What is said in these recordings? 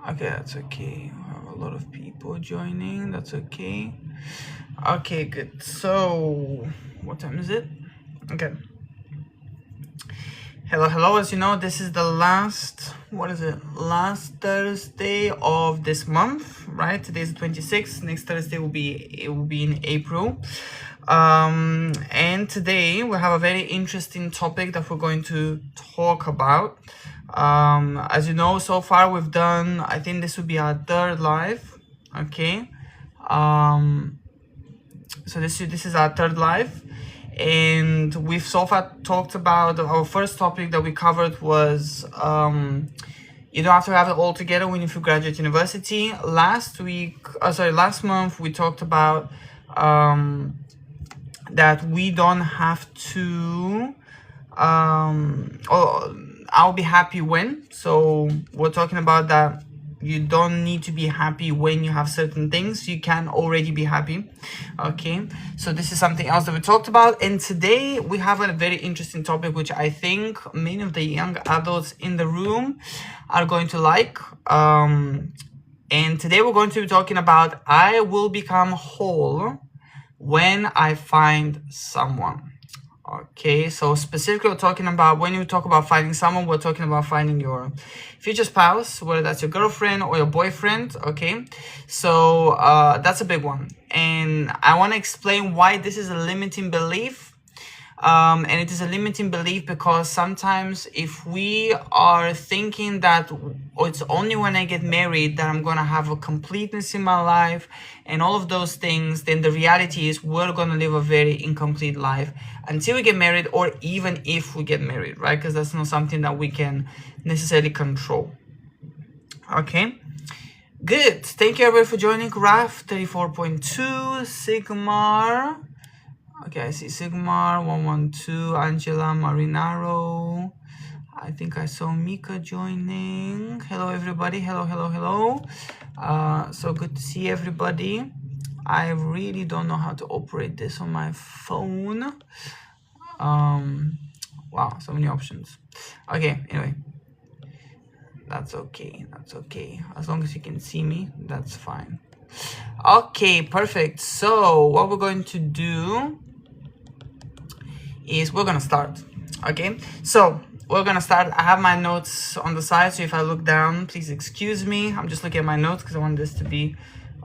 Okay, that's okay. I have a lot of people joining. That's okay. Okay, good. So, what time is it? Okay. Hello. As you know, this is the last, last Thursday of this month, right? Today's the 26th. Next Thursday will be in April. And today we have a very interesting topic that we're going to talk about. As you know, so far we've done, I think this will be our third live. Okay. So this is our third live, and we've so far talked about, our first topic that we covered was you don't have to have it all together when you graduate university. Last month we talked about that we don't have to I'll be happy when. So we're talking about that you don't need to be happy when you have certain things. You can already be happy. Okay, so this is something else that we talked about. And today we have a very interesting topic, which I think many of the young adults in the room are going to like. And today we're going to be talking about, I will become whole when I find someone. Okay, so specifically we're talking about, when you talk about finding someone, we're talking about finding your future spouse, whether that's your girlfriend or your boyfriend. Okay, so that's a big one, and I want to explain why this is a limiting belief. And it is a limiting belief because sometimes if we are thinking that it's only when I get married that I'm going to have a completeness in my life and all of those things, then the reality is we're going to live a very incomplete life until we get married, or even if we get married, right? Because that's not something that we can necessarily control. Okay. Good. Thank you everybody for joining. Raf 34.2, Sigmar. Okay, I see Sigmar 112, Angela Marinaro. I think I saw Mika joining. Hello everybody. Hello. So good to see everybody. I really don't know how to operate this on my phone. Wow, so many options. Okay, anyway. That's okay. As long as you can see me, that's fine. Okay, perfect. So what we're going to do is we're gonna start. Okay, so we're gonna start. I have my notes on the side, so if I look down, please excuse me. I'm just looking at my notes because I want this to be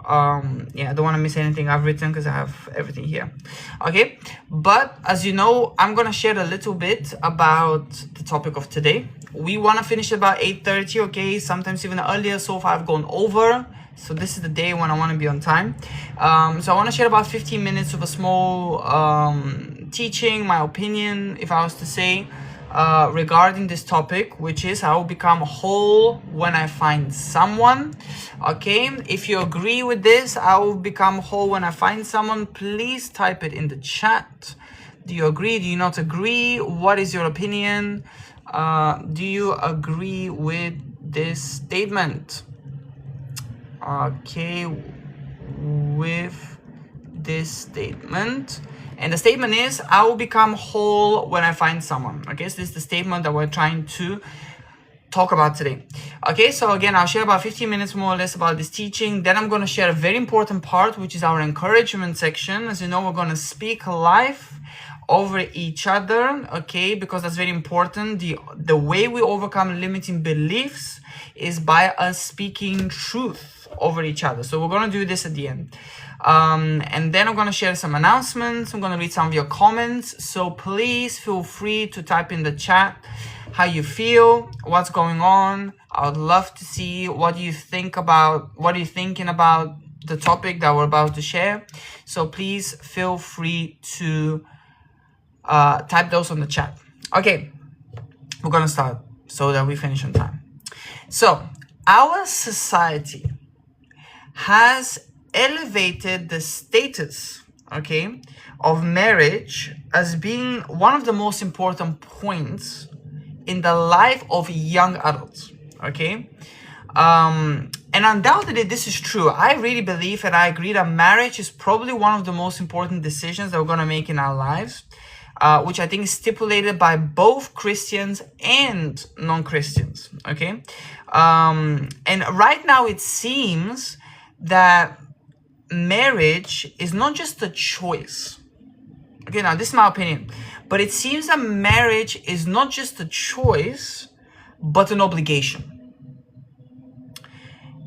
yeah, I don't want to miss anything I've written because I have everything here. Okay, but as you know, I'm gonna share a little bit about the topic of today. We want to finish about 8:30. Okay, sometimes even earlier. So far I've gone over, so this is the day when I want to be on time. So I want to share about 15 minutes of a small teaching, my opinion, if I was to say, regarding this topic, which is I will become whole when I find someone. Okay, if you agree with this, I will become whole when I find someone, please type it in the chat. Do you agree? Do you not agree? What is your opinion? Do you agree with this statement? Okay, with this statement. And the statement is, I will become whole when I find someone. Okay, so this is the statement that we're trying to talk about today. Okay, so again, I'll share about 15 minutes more or less about this teaching. Then I'm going to share a very important part, which is our encouragement section. As you know, we're going to speak life over each other, okay, because that's very important. The way we overcome limiting beliefs is by us speaking truth over each other. So we're going to do this at the end. And then I'm going to share some announcements. I'm going to read some of your comments. So please feel free to type in the chat how you feel, what's going on. I would love to see what you think about, what are you thinking about the topic that we're about to share. So please feel free to type those on the chat. Okay, we're going to start so that we finish on time. So our society has elevated the status, okay, of marriage as being one of the most important points in the life of young adults, okay? And undoubtedly this is true. I really believe and I agree that marriage is probably one of the most important decisions that we're going to make in our lives. which I think is stipulated by both Christians and non-Christians, okay? And right now it seems that marriage is not just a choice. Okay, now this is my opinion, but it seems that marriage is not just a choice, but an obligation.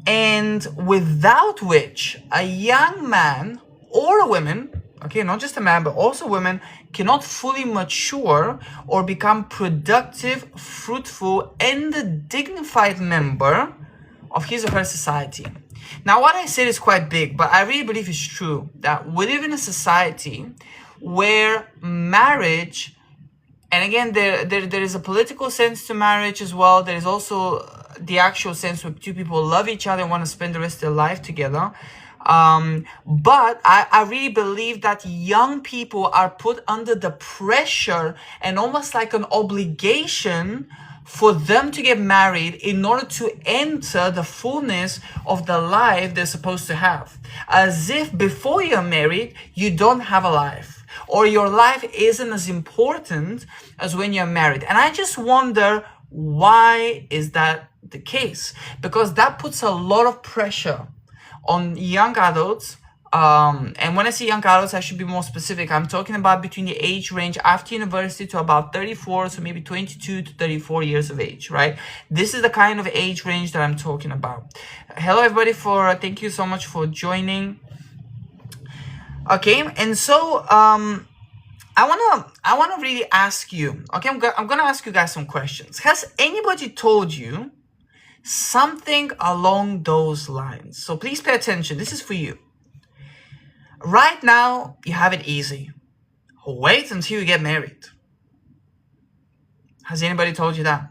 And without which a young man or a woman, okay, not just a man, but also women, cannot fully mature or become productive, fruitful, and a dignified member of his or her society. Now, what I said is quite big, but I really believe it's true that we live in a society where marriage, and again, there is a political sense to marriage as well. There is also the actual sense where two people love each other and want to spend the rest of their life together. But I really believe that young people are put under the pressure and almost like an obligation for them to get married in order to enter the fullness of the life they're supposed to have. As if before you're married, you don't have a life, or your life isn't as important as when you're married. And I just wonder, why is that the case? Because that puts a lot of pressure on young adults. And when I say young adults, I should be more specific. I'm talking about between the age range after university to about 34, so maybe 22 to 34 years of age, right? This is the kind of age range that I'm talking about. Hello, everybody, thank you so much for joining. Okay, and so I wanna really ask you. Okay, I'm gonna ask you guys some questions. Has anybody told you something along those lines? So please pay attention. This is for you. Right now, you have it easy. Wait until you get married. Has anybody told you that?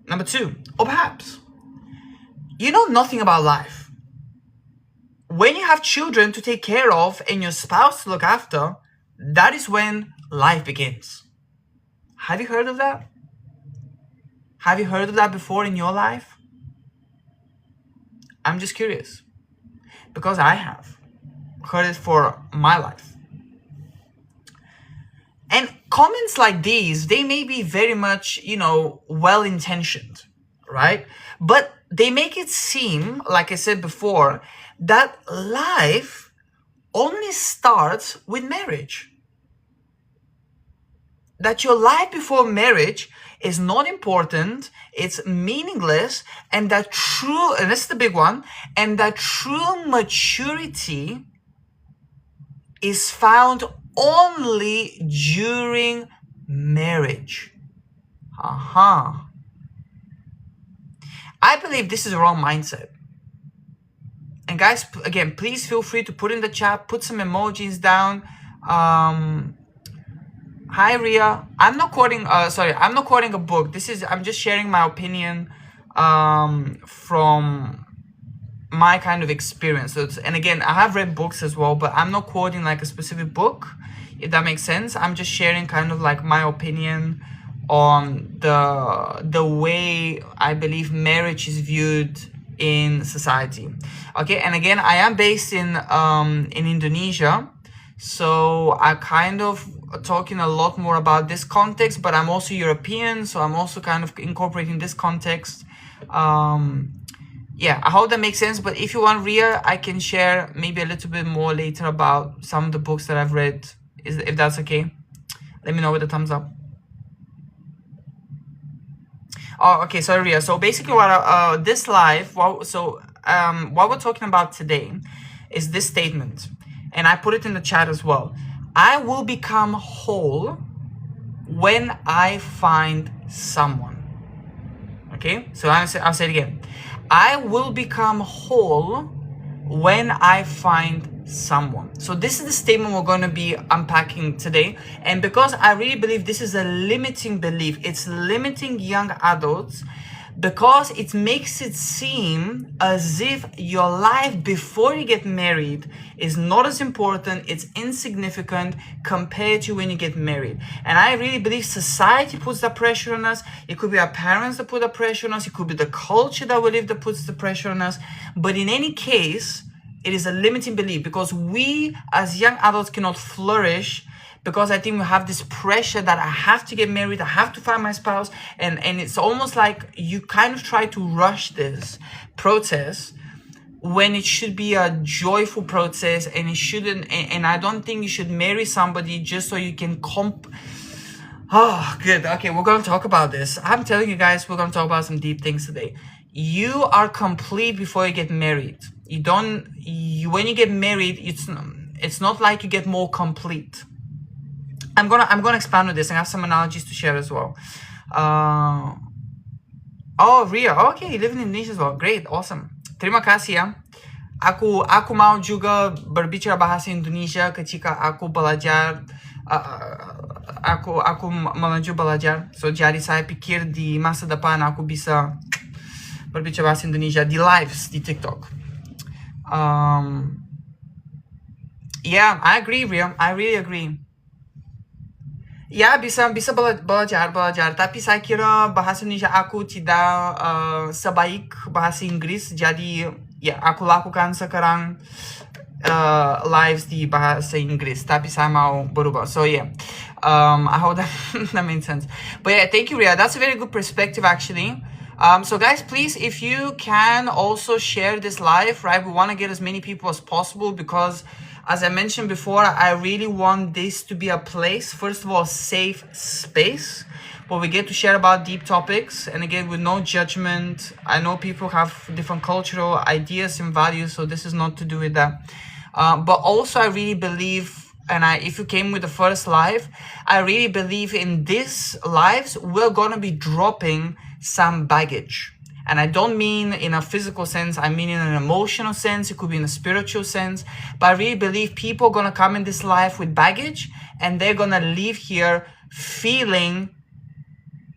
Number two, or perhaps you know nothing about life. When you have children to take care of and your spouse to look after, that is when life begins. Have you heard of that? Have you heard of that before in your life? I'm just curious, because I have heard it for my life. And comments like these, they may be very much, well-intentioned, right? But they make it seem, like I said before, that life only starts with marriage. That your life before marriage is not important, it's meaningless, and that true, and this is the big one, and that true maturity is found only during marriage. I believe this is a wrong mindset. And guys, again, please feel free to put in the chat, put some emojis down. Hi Ria, I'm not quoting a book. I'm just sharing my opinion from my kind of experience. And again, I have read books as well, but I'm not quoting like a specific book, if that makes sense. I'm just sharing kind of like my opinion on the way I believe marriage is viewed in society. Okay, and again, I am based in Indonesia, so I kind of talking a lot more about this context, but I'm also European, so I'm also kind of incorporating this context. Yeah, I hope that makes sense. But if you want, Ria, I can share maybe a little bit more later about some of the books that I've read, if that's okay. Let me know with a thumbs up. Oh, okay, sorry, Ria. So basically what this live, what we're talking about today is this statement, and I put it in the chat as well. I will become whole when I find someone. Okay, so I'll say it again. I will become whole when I find someone. So this is the statement we're going to be unpacking today. And because I really believe this is a limiting belief, it's limiting young adults, because it makes it seem as if your life before you get married is not as important, it's insignificant compared to when you get married. And I really believe society puts that pressure on us. It could be our parents that put the pressure on us. It could be the culture that we live that puts the pressure on us. But in any case, it is a limiting belief, because we as young adults cannot flourish because I think we have this pressure that I have to get married, I have to find my spouse, and it's almost like you kind of try to rush this process when it should be a joyful process, and it shouldn't. And I don't think you should marry somebody just so you can Oh, good. Okay, we're gonna talk about this. I'm telling you guys, we're gonna talk about some deep things today. You are complete before you get married. When you get married, it's not like you get more complete. I'm gonna expand on this and have some analogies to share as well. Oh, Ria. Okay, you live in Indonesia as well. Great, awesome. Terima kasih ya. Aku mau juga berbicara bahasa Indonesia ketika aku belajar. Aku menuju belajar. So jadi saya pikir di masa depan aku bisa berbicara bahasa Indonesia di lives di TikTok. Yeah, I agree, Ria. I really agree. Ya, bisa belajar. Tapi saya kira bahasa Indonesia aku tidak sebaik bahasa Inggris. Jadi ya, aku lakukan sekarang lives di bahasa Inggris. Tapi saya mau berubah. So yeah, I hope that makes sense. But yeah, thank you, Ria. That's a very good perspective, actually. So guys, please, if you can also share this live, right? We want to get as many people as possible because, as I mentioned before, I really want this to be a place, first of all, safe space where we get to share about deep topics. And again, with no judgment. I know people have different cultural ideas and values, so this is not to do with that. But also, I really believe, and if you came with the first live, I really believe in these lives, we're going to be dropping some baggage. And I don't mean in a physical sense, I mean in an emotional sense, it could be in a spiritual sense. But I really believe people are going to come in this life with baggage, and they're going to leave here feeling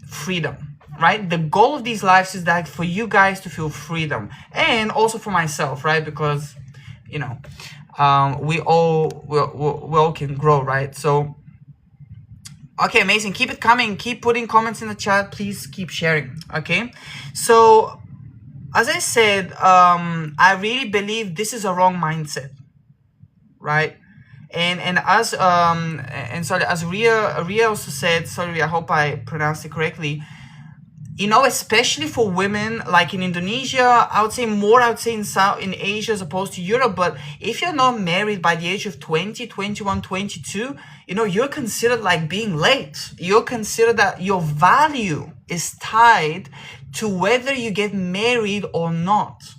freedom, right? The goal of these lives is that for you guys to feel freedom, and also for myself, right? Because, you know, we all can grow, right? So, okay, amazing. Keep it coming. Keep putting comments in the chat. Please keep sharing. Okay. So, as I said, I really believe this is a wrong mindset, right? And as sorry, as Ria also said, sorry, I hope I pronounced it correctly. You know, especially for women, like in Indonesia, I would say in Asia as opposed to Europe. But if you're not married by the age of 20, 21, 22, you know, you're considered like being late. You're considered that your value is tied to whether you get married or not.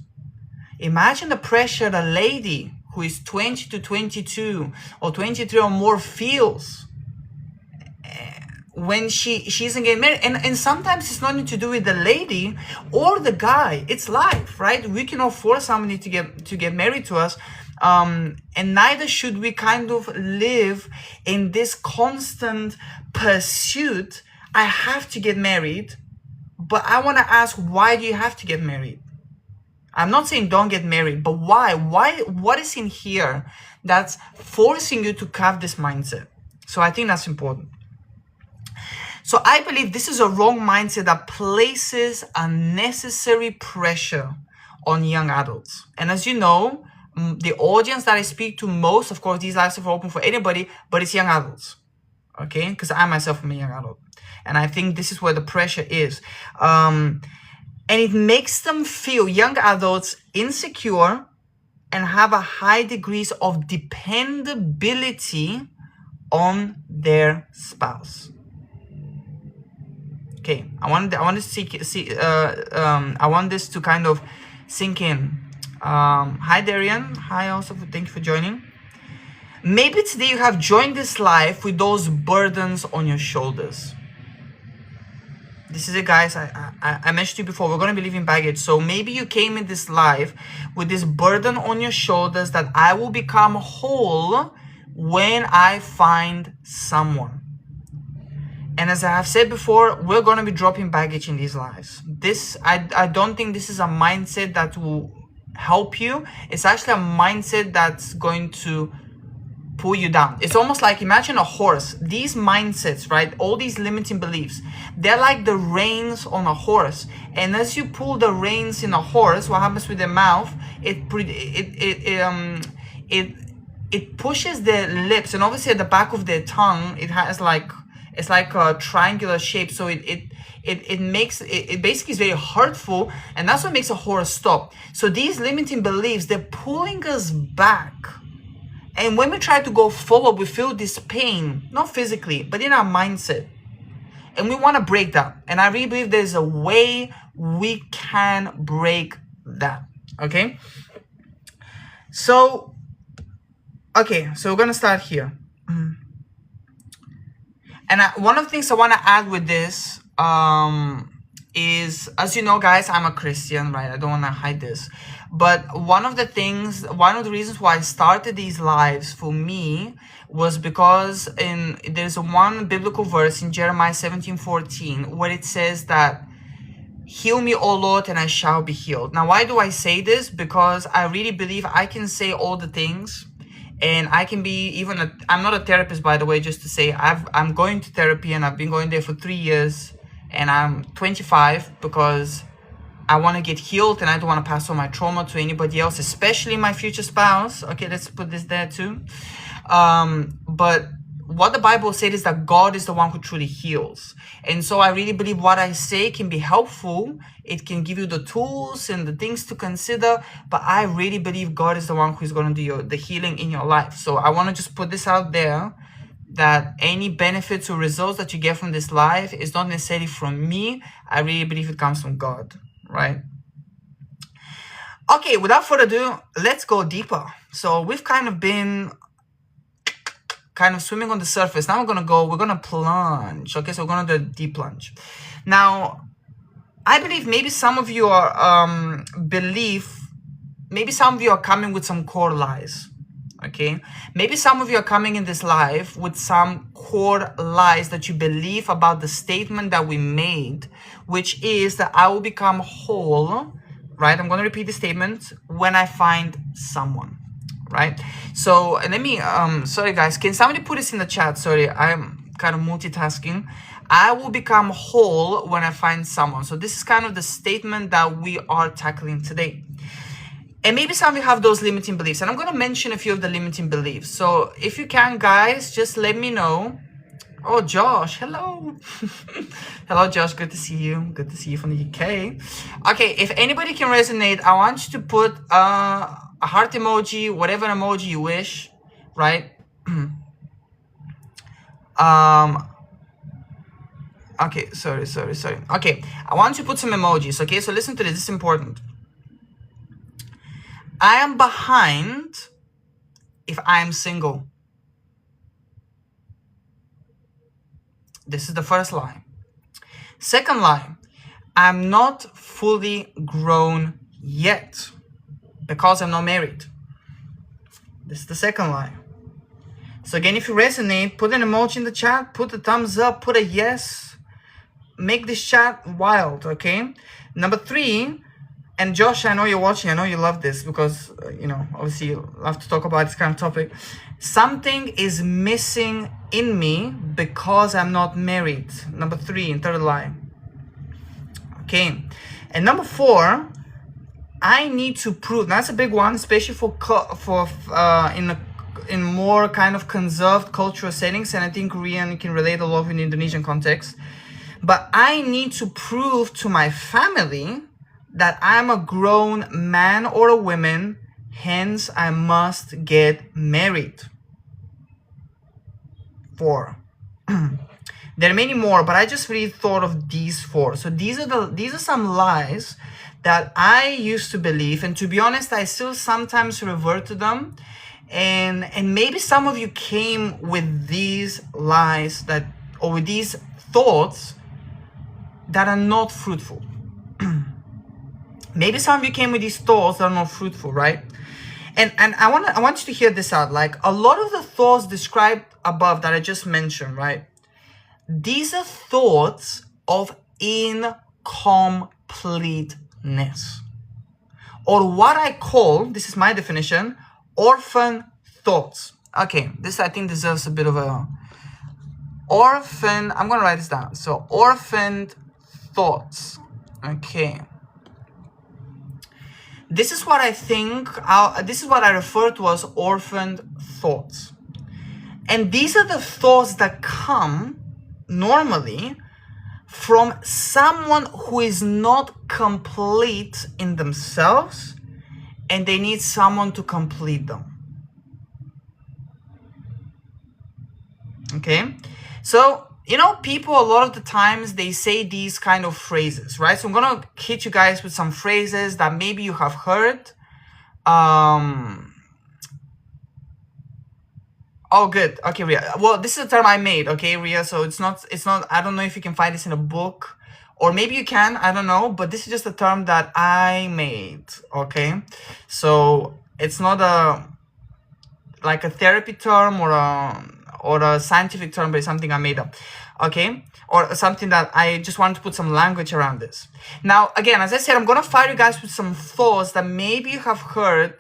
Imagine the pressure a lady who is 20 to 22 or 23 or more feels when she isn't getting married. And sometimes it's nothing to do with the lady or the guy. It's life, right? We cannot force somebody to get married to us. And neither should we kind of live in this constant pursuit. I have to get married, but I want to ask, why do you have to get married? I'm not saying don't get married, but why? What is in here that's forcing you to have this mindset? So I think that's important. So I believe this is a wrong mindset that places unnecessary pressure on young adults. And as you know, the audience that I speak to most, of course, these lives are open for anybody, but it's young adults. Okay? Because I myself am a young adult. And I think this is where the pressure is. And it makes them feel, young adults, insecure and have a high degrees of dependability on their spouse. Okay, I want this to kind of sink in. Hi Darian, hi also, thank you for joining. Maybe today you have joined this life with those burdens on your shoulders. This is it, guys. I mentioned to you before, we're going to be leaving baggage. So maybe you came in this life with this burden on your shoulders that I will become whole when I find someone. And as I have said before, we're going to be dropping baggage in these lives. I don't think this is a mindset that will help you. It's actually a mindset that's going to pull you down. It's almost like, imagine a horse. These mindsets, right? All these limiting beliefs, they're like the reins on a horse. And as you pull the reins in a horse, what happens with the mouth? It it pushes their lips, and obviously at the back of their tongue, it has like, it's like a triangular shape. So it makes it basically is very hurtful, and that's what makes a horror stop. So these limiting beliefs, they're pulling us back. And when we try to go forward, we feel this pain, not physically, but in our mindset. And we want to break that. And I really believe there's a way we can break that. Okay? So we're going to start here. And one of the things I want to add with this is, as you know, guys, I'm a Christian, right? I don't want to hide this. But one of the reasons why I started these lives for me was because there's one biblical verse in Jeremiah 17:14 where it says that, "Heal me, O Lord, and I shall be healed." Now, why do I say this? Because I really believe I can say all the things, and I can be I'm not a therapist, by the way, just to say I'm going to therapy, and I've been going there for 3 years, and I'm 25 because I want to get healed, and I don't want to pass on my trauma to anybody else, especially my future spouse. Okay, let's put this there too. But what the Bible said is that God is the one who truly heals. And so I really believe what I say can be helpful. It can give you the tools and the things to consider. But I really believe God is the one who's going to do the healing in your life. So I want to just put this out there, that any benefits or results that you get from this life is not necessarily from me. I really believe it comes from God, right? Okay, without further ado, let's go deeper. So we've kind of been swimming on the surface. Now we're gonna plunge. Okay, so we're gonna do a deep plunge. Now, I believe maybe some of you are maybe some of you are coming with some core lies. Okay, maybe some of you are coming in this life with some core lies that you believe about the statement that we made, which is that I will become whole, right? I'm going to repeat the statement, when I find someone, right? So let me, sorry guys, can somebody put this in the chat? Sorry, I'm kind of multitasking. I will become whole when I find someone. So this is kind of the statement that we are tackling today. And maybe some of you have those limiting beliefs. And I'm going to mention a few of the limiting beliefs. So if you can, guys, just let me know. Oh, Josh, hello. Hello, Josh. Good to see you. Good to see you from the UK. Okay, if anybody can resonate, I want you to put a heart emoji, whatever emoji you wish, right? Okay, sorry. Okay, I want you to put some emojis, okay? So listen to this. This is important. I am behind if I am single. This is the first lie. Second lie, I'm not fully grown yet because I'm not married. This is the second lie. So again, if you resonate, put an emoji in the chat, put a thumbs up, put a yes. Make this chat wild, okay? Number 3, and Josh, I know you're watching. I know you love this because, obviously you love to talk about this kind of topic. Something is missing in me because I'm not married. Number 3, and third lie. Okay. And number 4, I need to prove. That's a big one, especially in more kind of conserved cultural settings. And I think Korean can relate a lot in the Indonesian context. But I need to prove to my family that I'm a grown man or a woman, hence I must get married. 4. There are many more, but I just really thought of these 4. So these are some lies that I used to believe, and to be honest, I still sometimes revert to them. And maybe some of you came with these lies or with these thoughts that are not fruitful. Maybe some of you came with these thoughts that are not fruitful, right? And I want you to hear this out. Like, a lot of the thoughts described above that I just mentioned, right? These are thoughts of incompleteness, or what I call, this is my definition, orphan thoughts. Okay, this I think deserves a bit of a orphan. I'm gonna write this down. So orphaned thoughts. Okay. This is what I think, this is what I refer to as orphaned thoughts. And these are the thoughts that come normally from someone who is not complete in themselves and they need someone to complete them. Okay? So, you know, people a lot of the times they say these kind of phrases, right? So I'm gonna hit you guys with some phrases that maybe you have heard. Oh, good. Okay, Ria. Well, this is a term I made, okay, Ria? So it's not, I don't know if you can find this in a book, or maybe you can, I don't know, but this is just a term that I made, okay? So it's not like a therapy term or a scientific term, but it's something I made up, okay? Or something that I just wanted to put some language around this. Now, again, as I said, I'm gonna fire you guys with some thoughts that maybe you have heard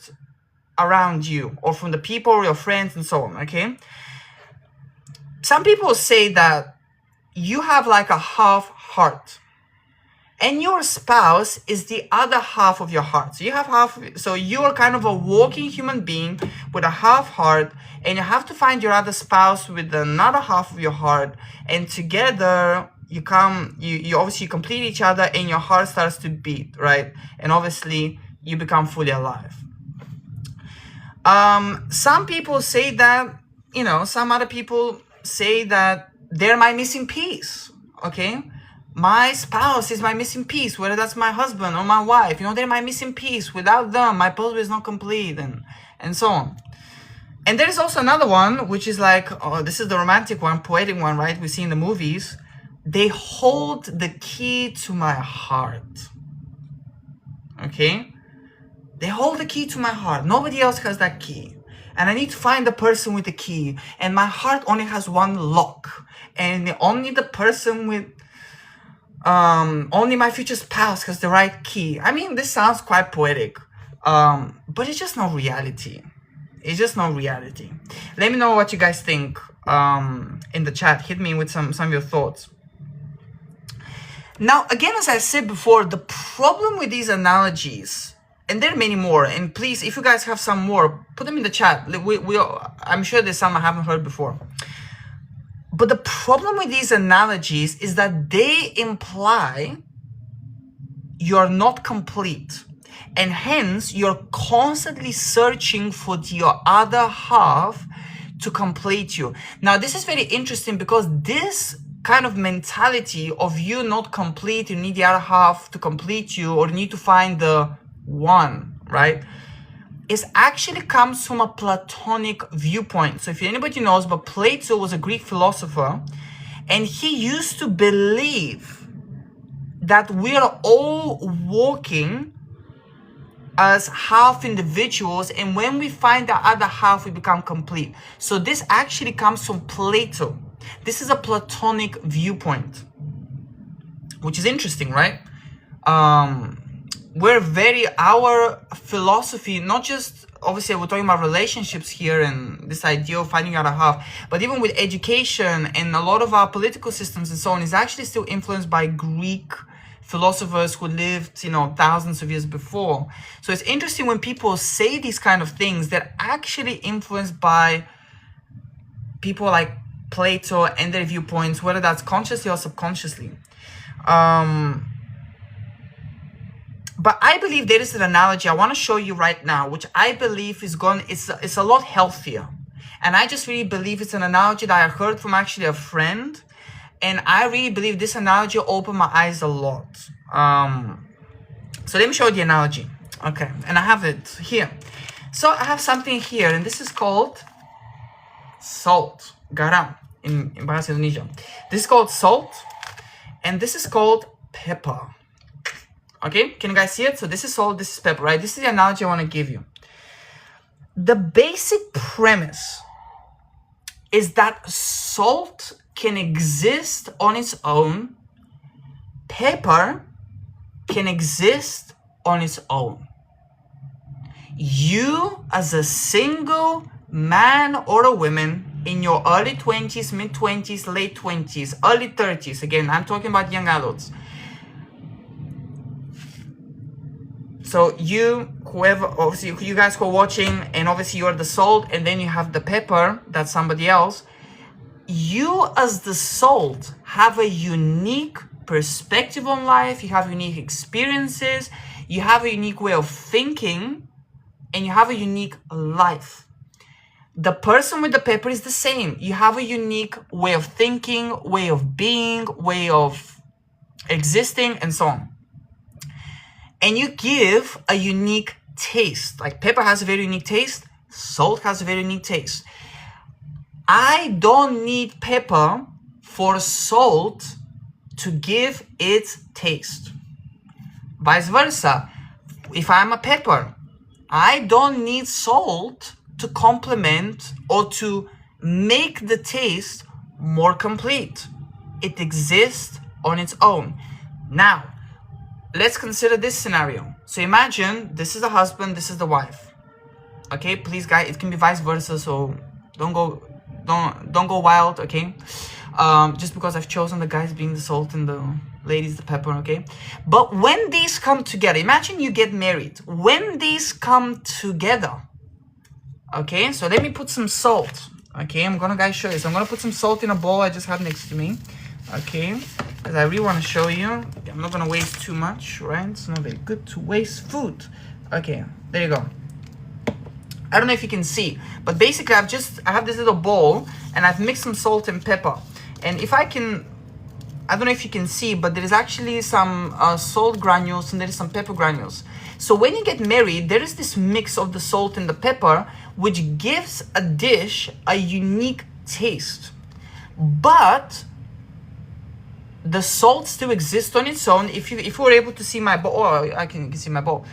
around you or from the people or your friends and so on, okay? Some people say that you have like a half heart and your spouse is the other half of your heart. So you have half, so you're kind of a walking human being with a half heart, and you have to find your other spouse with another half of your heart, and together you obviously complete each other and your heart starts to beat, right? And obviously you become fully alive. Some people say that, you know, some other people say that they're my missing piece, okay? My spouse is my missing piece, whether that's my husband or my wife, you know, they're my missing piece. Without them, my puzzle is not complete, and so on. And there is also another one, which is like, oh, this is the romantic one, poetic one, right? We see in the movies. They hold the key to my heart, okay? They hold the key to my heart. Nobody else has that key. And I need to find the person with the key. And my heart only has one lock. And only the person with, only my future spouse has the right key. I mean, this sounds quite poetic. But it's just not reality. It's just not reality. Let me know what you guys think in the chat. Hit me with some of your thoughts. Now, again, as I said before, the problem with these analogies, and there are many more, and please, if you guys have some more, put them in the chat. I'm sure there's some I haven't heard before. But the problem with these analogies is that they imply you're not complete. And hence, you're constantly searching for your other half to complete you. Now, this is very interesting because this kind of mentality of you not complete, you need the other half to complete you, or you need to find the one, right? It actually comes from a Platonic viewpoint. So if anybody knows, but Plato was a Greek philosopher, and he used to believe that we are all walking as half individuals, and when we find the other half, we become complete. So this actually comes from Plato. This is a Platonic viewpoint, which is interesting, right? Our philosophy, not just, obviously we're talking about relationships here and this idea of finding out a half, but even with education and a lot of our political systems and so on is actually still influenced by Greek philosophers who lived, you know, thousands of years before. So it's interesting when people say these kind of things that actually influenced by people like Plato and their viewpoints, whether that's consciously or subconsciously. But I believe there is an analogy I want to show you right now, which I believe is it's a lot healthier. And I just really believe it's an analogy that I heard from actually a friend. And I really believe this analogy opened my eyes a lot. So let me show you the analogy. Okay, and I have it here. So I have something here, and this is called salt, garam, in Bahasa Indonesia. This is called salt, and this is called pepper. Okay, can you guys see it? So this is salt, this is pepper, right? This is the analogy I want to give you. The basic premise is that salt can exist on its own, pepper can exist on its own. You, as a single man or a woman in your early 20s, mid 20s, late 20s, early 30s, again, I'm talking about young adults. So whoever, obviously you guys who are watching, and obviously you're the salt, and then you have the pepper, that's somebody else. You as the salt have a unique perspective on life, you have unique experiences, you have a unique way of thinking, and you have a unique life. The person with the pepper is the same. You have a unique way of thinking, way of being, way of existing, and so on. And you give a unique taste. Like pepper has a very unique taste, salt has a very unique taste. I don't need pepper for salt to give its taste. Vice versa. If I'm a pepper, I don't need salt to complement or to make the taste more complete. It exists on its own. Now, let's consider this scenario. So imagine this is the husband, this is the wife. Okay, please guys, it can be vice versa, so don't go wild, okay? Just because I've chosen the guys being the salt and the ladies the pepper, okay? But when these come together, imagine you get married. When these come together, okay, so let me put some salt. Okay, I'm gonna guys show you. So I'm gonna put some salt in a bowl I just have next to me. Okay, because I really want to show you. I'm not gonna waste too much, right? It's not very good to waste food. Okay, there you go. I don't know if you can see, but basically I have this little bowl and I've mixed some salt and pepper. And if I don't know if you can see, but there is actually some salt granules and there is some pepper granules. So when you get married, there is this mix of the salt and the pepper, which gives a dish a unique taste. But the salt still exists on its own. If you were able to see my bowl, oh, you can see my bowl.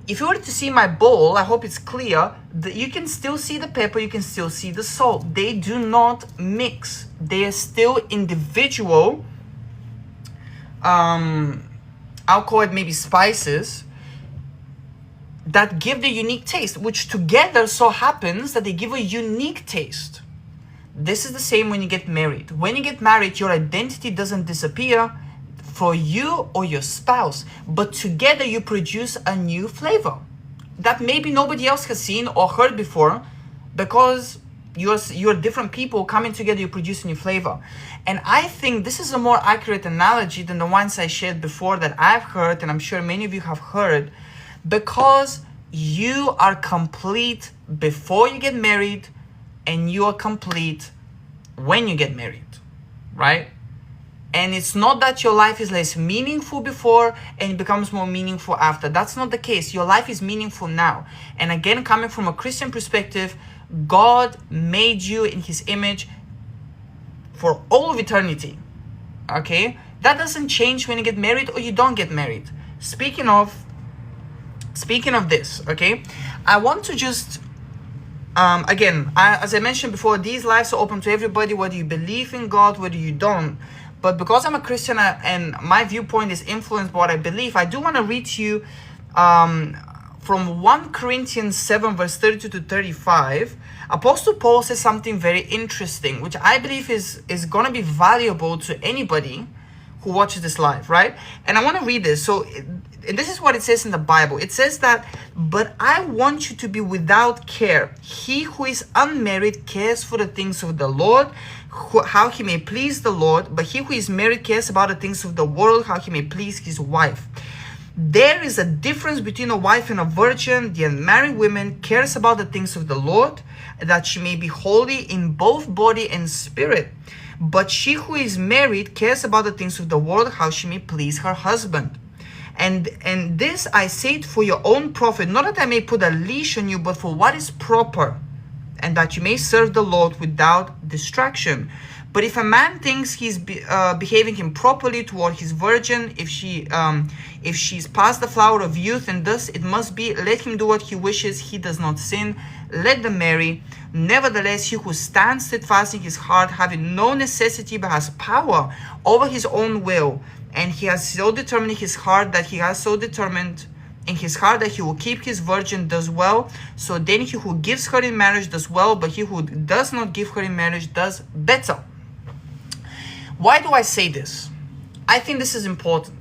If you were to see my bowl, I hope it's clear, that you can still see the pepper, you can still see the salt. They do not mix. They are still individual, I'll call it maybe spices, that give the unique taste, which together so happens that they give a unique taste. This is the same when you get married. When you get married, your identity doesn't disappear for you or your spouse, but together you produce a new flavor that maybe nobody else has seen or heard before, because you're different people coming together, you produce a new flavor. And I think this is a more accurate analogy than the ones I shared before that I've heard, and I'm sure many of you have heard, because you are complete before you get married and you are complete when you get married, right? And it's not that your life is less meaningful before and it becomes more meaningful after. That's not the case. Your life is meaningful now. And again, coming from a Christian perspective, God made you in his image for all of eternity, okay? That doesn't change when you get married or you don't get married. Speaking of this, okay, I want to just, again, as I mentioned before, these lives are open to everybody, whether you believe in God, whether you don't. But because I'm a Christian and my viewpoint is influenced by what I believe, I do want to read to you from 1 Corinthians 7 verse 32 to 35. Apostle Paul says something very interesting, which I believe is going to be valuable to anybody who watches this live, right? And I want to read this. So this is what it says in the Bible. It says that, but I want you to be without care. He who is unmarried cares for the things of the Lord, how he may please the Lord. But he who is married cares about the things of the world, how he may please his wife. There is a difference between a wife and a virgin. The unmarried woman cares about the things of the Lord, that she may be holy in both body and spirit. But she who is married cares about the things of the world, how she may please her husband. And this I say it for your own profit, not that I may put a leash on you, but for what is proper, and that you may serve the Lord without distraction. But if a man thinks he's behaving improperly toward his virgin, if she's past the flower of youth, and thus it must be, let him do what he wishes, he does not sin, let them marry. Nevertheless, he who stands steadfast in his heart, having no necessity but has power over his own will, and he has so determined in his heart that he will keep his virgin, does well. So then he who gives her in marriage does well, but he who does not give her in marriage does better. Why do I say this? I think this is important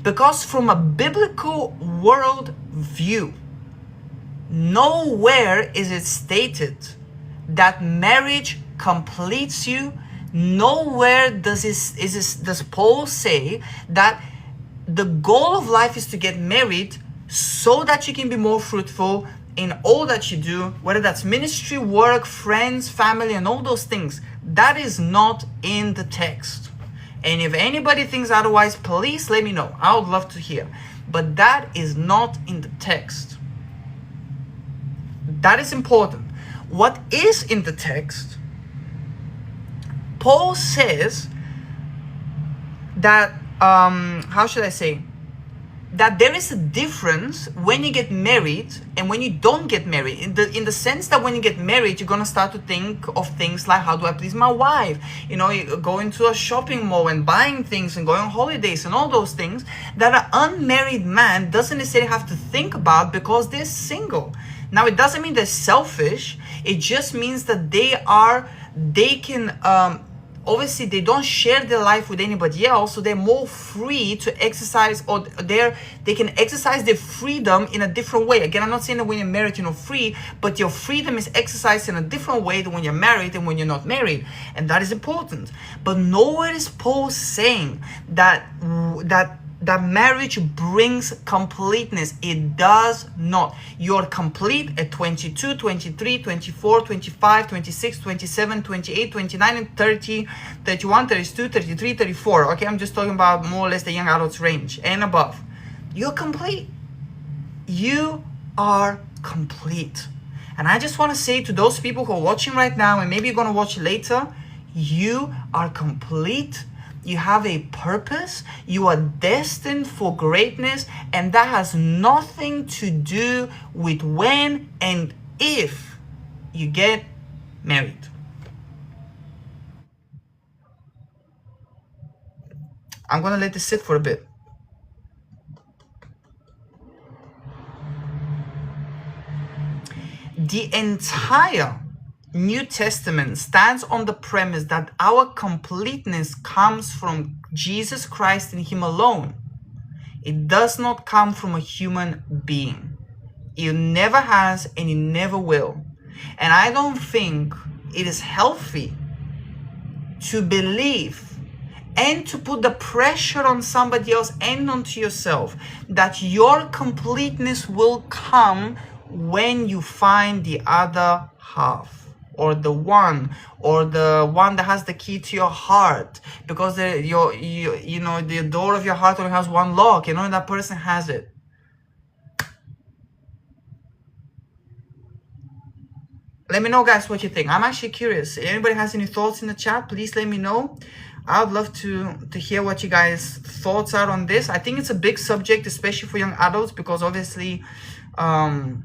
Because from a biblical world view, nowhere is it stated that marriage completes you. Nowhere does Paul say that the goal of life is to get married so that you can be more fruitful in all that you do, whether that's ministry, work, friends, family, and all those things. That is not in the text. And if anybody thinks otherwise, please let me know. I would love to hear. But that is not in the text. That is important. What is in the text, Paul says that, how should I say, that there is a difference when you get married and when you don't get married. In the sense that when you get married, you're gonna start to think of things like, how do I please my wife? You know, you go into a shopping mall and buying things and going on holidays and all those things that an unmarried man doesn't necessarily have to think about because they're single. Now, it doesn't mean they're selfish. It just means that they can, obviously they don't share their life with anybody else, so they're more free to exercise, or they can exercise their freedom in a different way. Again, I'm not saying that when you're married you're not free, but your freedom is exercised in a different way than when you're married and when you're not married, and that is important. But nowhere is Paul saying that marriage brings completeness. It does not. You're complete at 22, 23, 24, 25, 26, 27, 28, 29, and 30, 31, 32, 33, 34. Okay, I'm just talking about more or less the young adults range and above. You're complete. You are complete. And I just want to say to those people who are watching right now, and maybe you're going to watch later, you are complete. You have a purpose. You are destined for greatness, and that has nothing to do with when and if you get married. I'm gonna let this sit for a bit. The entire New Testament stands on the premise that our completeness comes from Jesus Christ and Him alone. It does not come from a human being. It never has, and it never will. And I don't think it is healthy to believe and to put the pressure on somebody else and onto yourself that your completeness will come when you find the other half, or the one that has the key to your heart, because the door of your heart only has one lock, and that person has it. Let me know, guys, what you think. I'm actually curious. If anybody has any thoughts in the chat, please let me know. I would love to hear what you guys' thoughts are on this. I think it's a big subject, especially for young adults, because obviously I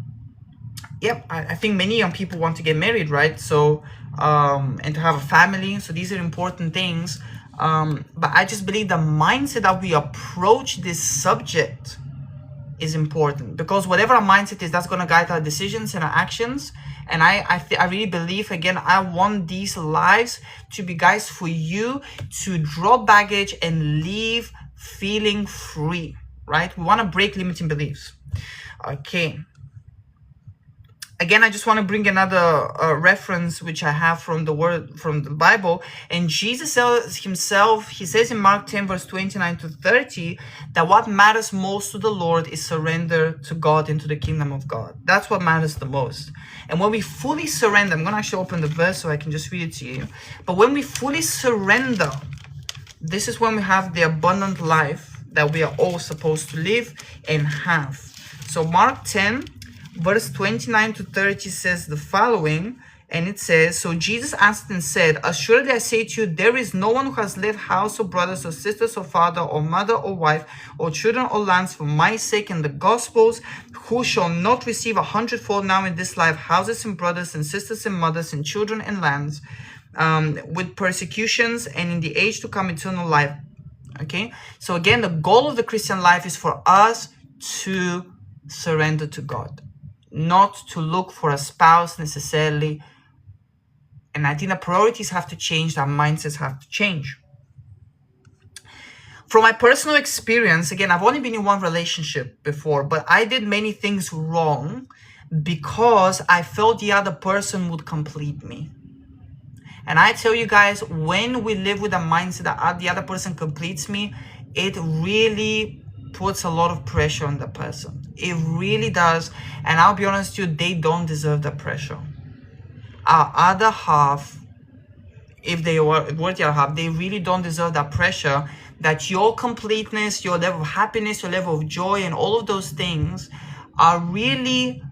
think many young people want to get married, right? So and to have a family. So these are important things. But I just believe the mindset that we approach this subject is important, because whatever our mindset is, that's going to guide our decisions and our actions. And I really believe, again, I want these lives to be, guys, for you to drop baggage and leave feeling free, right? We want to break limiting beliefs. Okay. Again, I just want to bring another reference which I have from the Bible. And Jesus himself, he says in Mark 10 verse 29 to 30 that what matters most to the Lord is surrender to God into the kingdom of God. That's what matters the most. And when we fully surrender, I'm going to actually open the verse so I can just read it to you. But when we fully surrender, this is when we have the abundant life that we are all supposed to live and have. So Mark 10 verse 29 to 30 says the following, and it says, "So Jesus answered and said, Assuredly I say to you, there is no one who has left house or brothers or sisters or father or mother or wife or children or lands for my sake and the gospel's, who shall not receive 100-fold now in this life, houses and brothers and sisters and mothers and children and lands, with persecutions, and in the age to come eternal life." Okay, so again, the goal of the Christian life is for us to surrender to God, not to look for a spouse necessarily. And I think the priorities have to change, our mindsets have to change. From my personal experience, again, I've only been in one relationship before, but I did many things wrong because I felt the other person would complete me. And I tell you guys, when we live with a mindset that the other person completes me, it really puts a lot of pressure on the person. It really does. And I'll be honest with you, they don't deserve the pressure. Our other half, if they were the other half, they really don't deserve that pressure, that your completeness, your level of happiness, your level of joy, and all of those things are really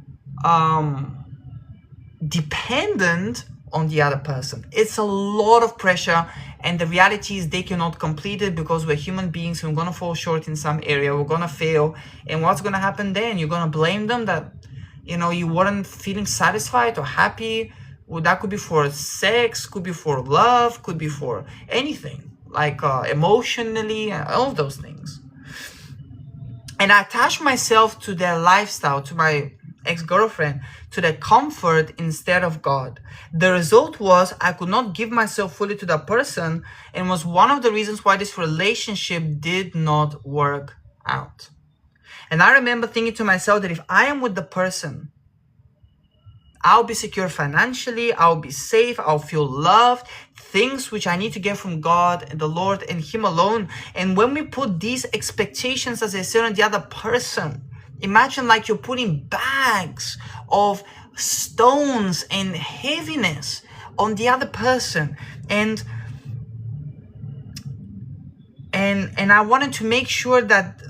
dependent on the other person. It's a lot of pressure, and the reality is they cannot complete it because we're human beings and we're gonna fall short in some area, we're gonna fail, and what's gonna happen then? You're gonna blame them that, you know, you weren't feeling satisfied or happy. Well, that could be for sex, could be for love, could be for anything, like emotionally, all of those things. And I attach myself to their lifestyle, to my ex-girlfriend, to their comfort instead of God. The result was I could not give myself fully to that person, and was one of the reasons why this relationship did not work out. And I remember thinking to myself that if I am with the person, I'll be secure financially, I'll be safe, I'll feel loved, things which I need to get from God and the Lord and Him alone. And when we put these expectations, as I said, on the other person, imagine like you're putting bags of stones and heaviness on the other person. And I wanted to make sure that,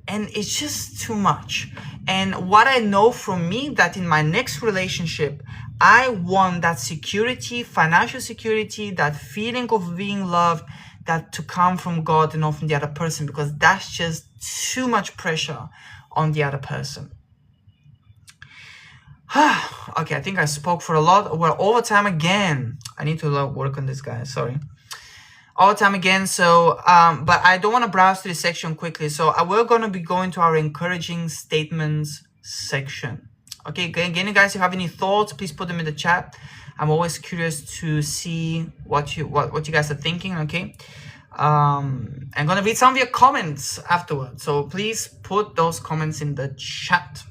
and it's just too much. And what I know from me, that in my next relationship, I want that security, financial security, that feeling of being loved, that to come from God and not from the other person, because that's just too much pressure on the other person. Okay, I think I spoke for a lot. We're over time again. I need to work on this, guys. Sorry. All the time again. So but I don't want to browse through this section quickly, so we're going to be going to our encouraging statements section. Okay, again, you guys, if you have any thoughts, please put them in the chat. I'm always curious to see what you guys are thinking. Okay, I'm going to read some of your comments afterwards, so please put those comments in the chat.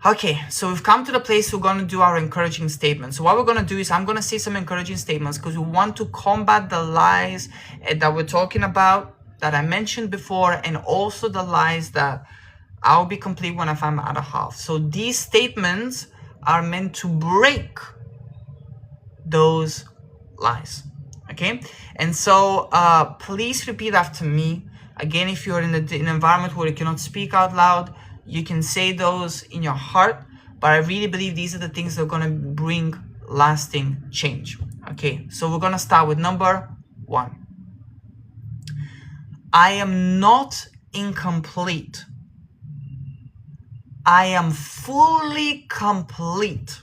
Okay, so we've come to the place we're going to do our encouraging statements. So what we're going to do is I'm going to say some encouraging statements because we want to combat the lies that we're talking about, that I mentioned before, and also the lies that I'll be complete when I find my other half. So these statements are meant to break those lies. Okay, and so please repeat after me. Again, if you're in an environment where you cannot speak out loud, you can say those in your heart, but I really believe these are the things that are going to bring lasting change. Okay, so we're going to start with number 1. I am not incomplete. I am fully complete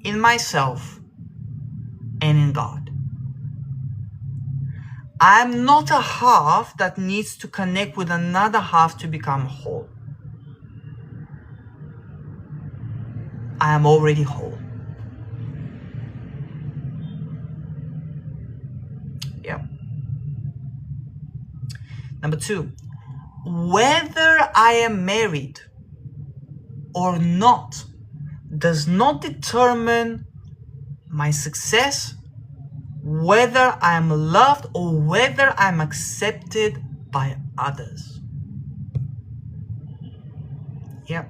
in myself and in God. I'm not a half that needs to connect with another half to become whole. I am already whole. Yeah. Number 2, whether I am married or not does not determine my success, whether I am loved or whether I'm accepted by others. Yeah.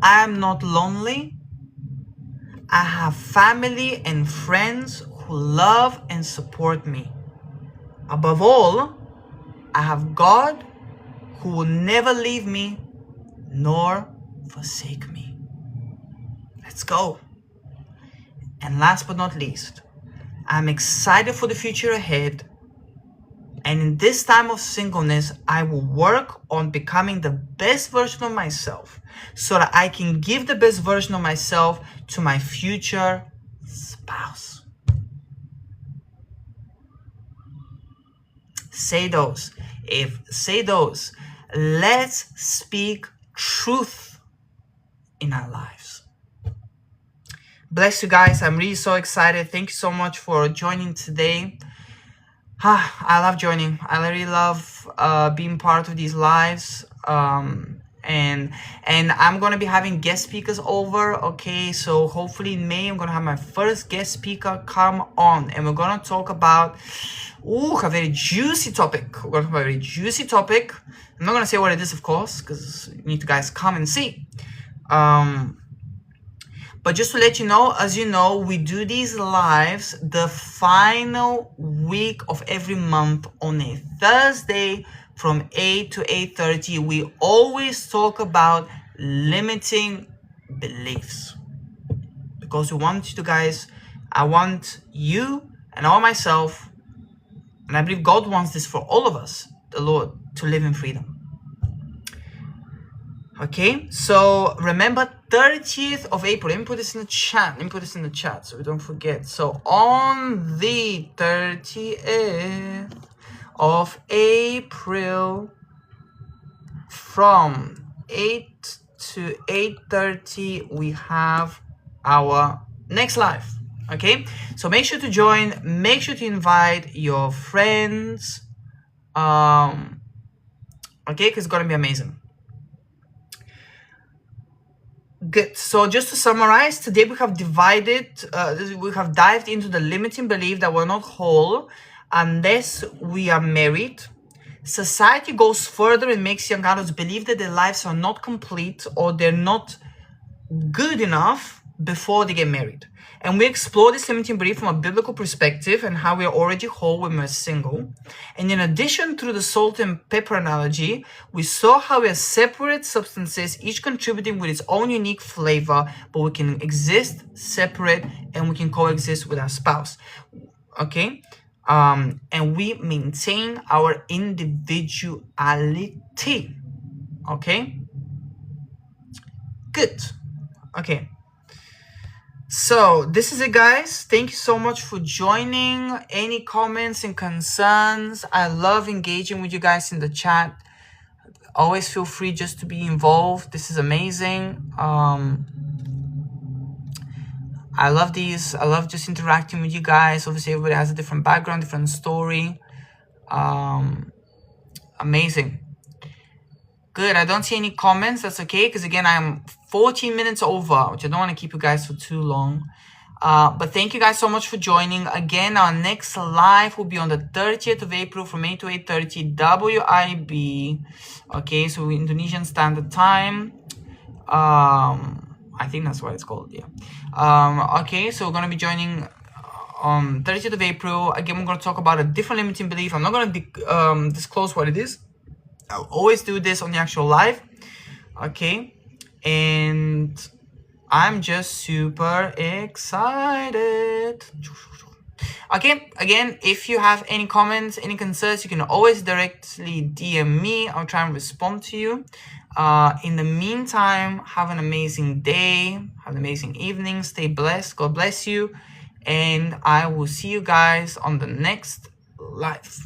I am not lonely. I have family and friends who love and support me. Above all, I have God who will never leave me nor forsake me. Let's go. And last but not least, I'm excited for the future ahead. And in this time of singleness, I will work on becoming the best version of myself so that I can give the best version of myself to my future spouse. Say those. Let's speak truth in our lives. Bless you guys. I'm really so excited. Thank you so much for joining today. I love joining. I really love being part of these lives. And I'm gonna be having guest speakers over. Okay, so hopefully in May I'm gonna have my first guest speaker come on, and we're gonna talk about a very juicy topic. We're gonna talk about a very juicy topic. I'm not gonna say what it is, of course, because you need to guys come and see. But just to let you know, as you know, we do these lives the final week of every month on a Thursday from 8 to 8:30. We always talk about limiting beliefs because we want you to guys, I want you and all myself, and I believe God wants this for all of us, the Lord, to live in freedom. Okay, so remember 30th of April. Let me put this in the chat. So we don't forget. So on the 30th of April from 8 to 8:30 we have our next live. Okay, so make sure to join, make sure to invite your friends. Okay, because it's gonna be amazing. Good. So just to summarize, today we have dived into the limiting belief that we're not whole unless we are married. Society goes further and makes young adults believe that their lives are not complete or they're not good enough before they get married. And we explore this limiting belief from a biblical perspective and how we are already whole when we're single. And in addition, through the salt and pepper analogy, we saw how we are separate substances, each contributing with its own unique flavor, but we can exist separate and we can coexist with our spouse. Okay? And we maintain our individuality. Okay? Good. Okay. So this is it, guys. Thank you so much for joining. Any comments and concerns? I love engaging with you guys in the chat. Always feel free just to be involved. This is amazing. I love these. I love just interacting with you guys. Obviously, everybody has a different background, different story. Amazing. Good. I don't see any comments. That's okay, because again, I'm 14 minutes over, which I don't want to keep you guys for too long. But thank you guys so much for joining. Again, our next live will be on the 30th of April from 8 to 8:30 WIB. Okay, so Indonesian Standard Time. I think that's what it's called, yeah. Okay, so we're going to be joining on 30th of April. Again, we're going to talk about a different limiting belief. I'm not going to disclose what it is. I'll always do this on the actual live. Okay, and I'm just super excited. Okay, again, if you have any comments, any concerns, you can always directly DM me. I'll try and respond to you. In the meantime, have an amazing day, have an amazing evening, stay blessed, God bless you, and I will see you guys on the next live.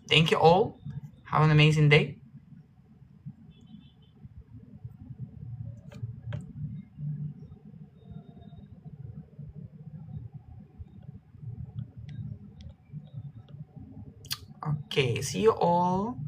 Thank you all. Have an amazing day. Okay, see you all.